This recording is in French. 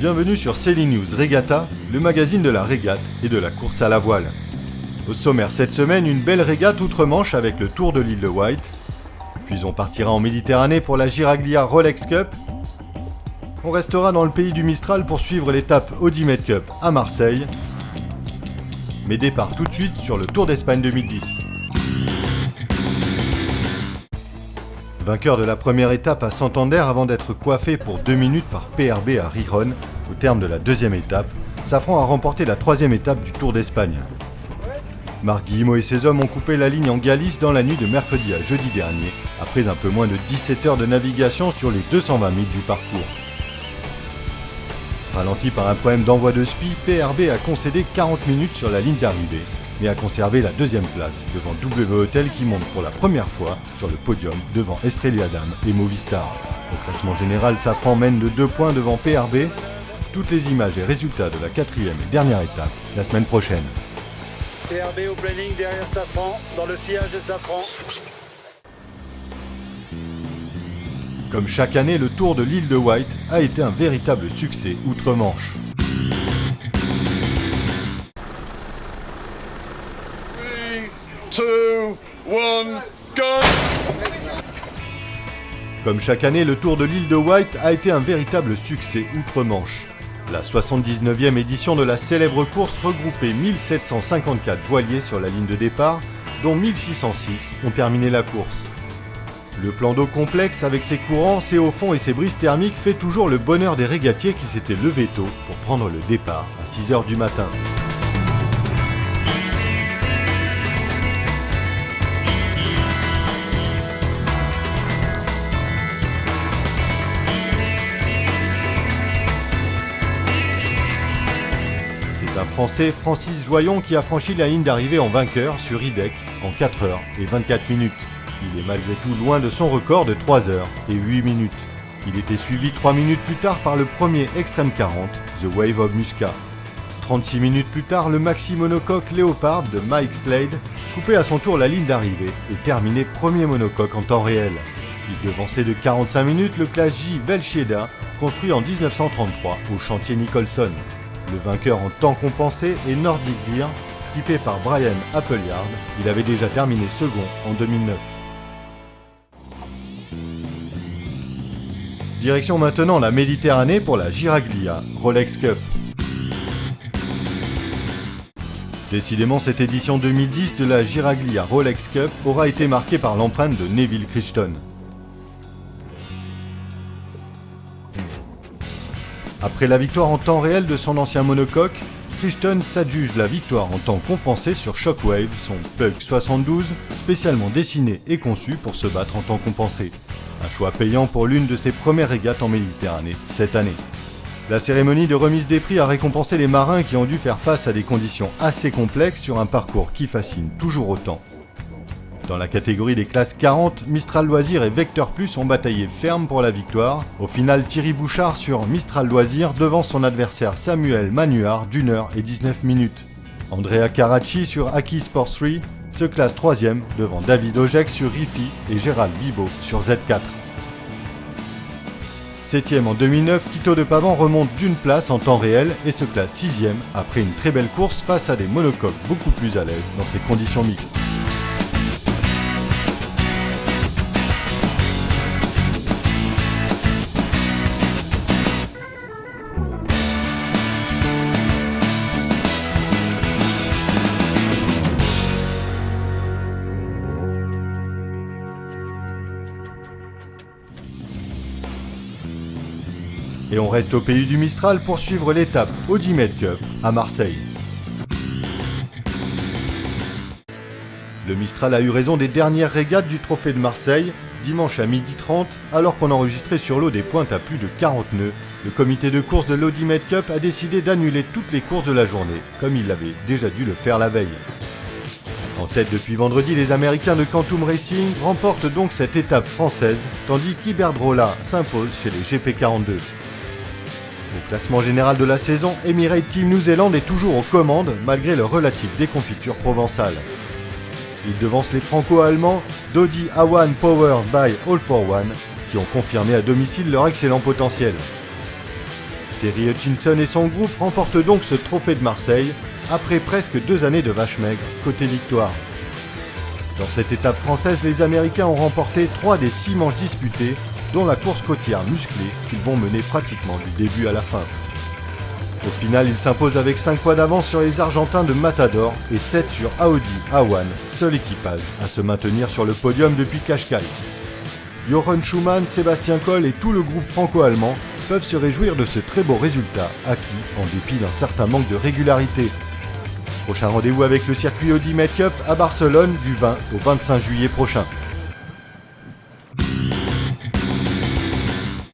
Bienvenue sur Sailing News Regatta, le magazine de la régate et de la course à la voile. Au sommaire cette semaine, une belle régate outre-Manche avec le Tour de l'île de Wight. Puis on partira en Méditerranée pour la Giraglia Rolex Cup. On restera dans le pays du Mistral pour suivre l'étape Audimet Cup à Marseille. Mais départ tout de suite sur le Tour d'Espagne 2010. Vainqueur de la première étape à Santander avant d'être coiffé pour 2 minutes par PRB à Rijon, au terme de la deuxième étape, Safran a remporté la troisième étape du Tour d'Espagne. Marc Guillemot et ses hommes ont coupé la ligne en Galice dans la nuit de mercredi à jeudi dernier, après un peu moins de 17 heures de navigation sur les 220 000 du parcours. Ralenti par un problème d'envoi de spi, PRB a concédé 40 minutes sur la ligne d'arrivée, mais a conservé la deuxième place devant W Hotel qui monte pour la première fois sur le podium devant Estrella Damm et Movistar. Au classement général, Safran mène de 2 points devant PRB. Toutes les images et résultats de la quatrième et dernière étape la semaine prochaine. PRB au planning derrière Safran, dans le sillage de Safran. Comme chaque année, le Tour de l'île de Wight a été un véritable succès outre-Manche. Comme chaque année, le Tour de l'île de Wight a été un véritable succès outre-Manche. La 79e édition de la célèbre course regroupait 1754 voiliers sur la ligne de départ, dont 1606 ont terminé la course. Le plan d'eau complexe avec ses courants, ses hauts fonds et ses brises thermiques fait toujours le bonheur des régatiers qui s'étaient levés tôt pour prendre le départ à 6h du matin. C'est un Français, Francis Joyon, qui a franchi la ligne d'arrivée en vainqueur sur IDEC en 4 heures et 24 minutes. Il est malgré tout loin de son record de 3 heures et 8 minutes. Il était suivi 3 minutes plus tard par le premier Extreme 40, The Wave of Muscat. 36 minutes plus tard, le maxi monocoque Léopard de Mike Slade coupait à son tour la ligne d'arrivée et terminait premier monocoque en temps réel. Il devançait de 45 minutes le Classe J Velchieda, construit en 1933 au chantier Nicholson. Le vainqueur en temps compensé est Nordic Beer, skippé par Brian Appleyard. Il avait déjà terminé second en 2009. Direction maintenant la Méditerranée pour la Giraglia Rolex Cup. Décidément, cette édition 2010 de la Giraglia Rolex Cup aura été marquée par l'empreinte de Neville Crichton. Après la victoire en temps réel de son ancien monocoque, Crichton s'adjuge la victoire en temps compensé sur Shockwave, son Pug 72, spécialement dessiné et conçu pour se battre en temps compensé. Un choix payant pour l'une de ses premières régates en Méditerranée cette année. La cérémonie de remise des prix a récompensé les marins qui ont dû faire face à des conditions assez complexes sur un parcours qui fascine toujours autant. Dans la catégorie des classes 40, Mistral Loisirs et Vecteur Plus ont bataillé ferme pour la victoire. Au final, Thierry Bouchard sur Mistral Loisirs devance son adversaire Samuel Manuard d'1 heure et 19 minutes. Andrea Caracci sur Aki Sport 3 se classe 3ème devant David Ojek sur Rifi et Gérald Bibot sur Z4. 7ème en 2009, Quito de Pavan remonte d'une place en temps réel et se classe 6ème après une très belle course face à des monocoques beaucoup plus à l'aise dans ces conditions mixtes. Et on reste au pays du Mistral pour suivre l'étape Audimet Cup à Marseille. Le Mistral a eu raison des dernières régates du Trophée de Marseille. Dimanche à 12h30, alors qu'on enregistrait sur l'eau des pointes à plus de 40 nœuds, le comité de course de l'Audimet Cup a décidé d'annuler toutes les courses de la journée, comme il avait déjà dû le faire la veille. En tête depuis vendredi, les Américains de Quantum Racing remportent donc cette étape française, tandis qu'Iberdrola s'impose chez les GP42. Au classement général de la saison, Emirates Team New Zealand est toujours aux commandes malgré leur relative déconfiture provençale. Ils devancent les franco-allemands Dodi Awan Powered by All for One qui ont confirmé à domicile leur excellent potentiel. Terry Hutchinson et son groupe remportent donc ce trophée de Marseille après presque 2 années de vache maigre côté victoire. Dans cette étape française, les Américains ont remporté 3 des 6 manches disputées, dont la course côtière musclée qu'ils vont mener pratiquement du début à la fin. Au final, ils s'imposent avec 5 points d'avance sur les Argentins de Matador et 7 sur Audi A1, seul équipage à se maintenir sur le podium depuis Cascais. Jochen Schumann, Sébastien Coll et tout le groupe franco-allemand peuvent se réjouir de ce très beau résultat acquis en dépit d'un certain manque de régularité. Prochain rendez-vous avec le circuit Audi Med Cup à Barcelone du 20 au 25 juillet prochain.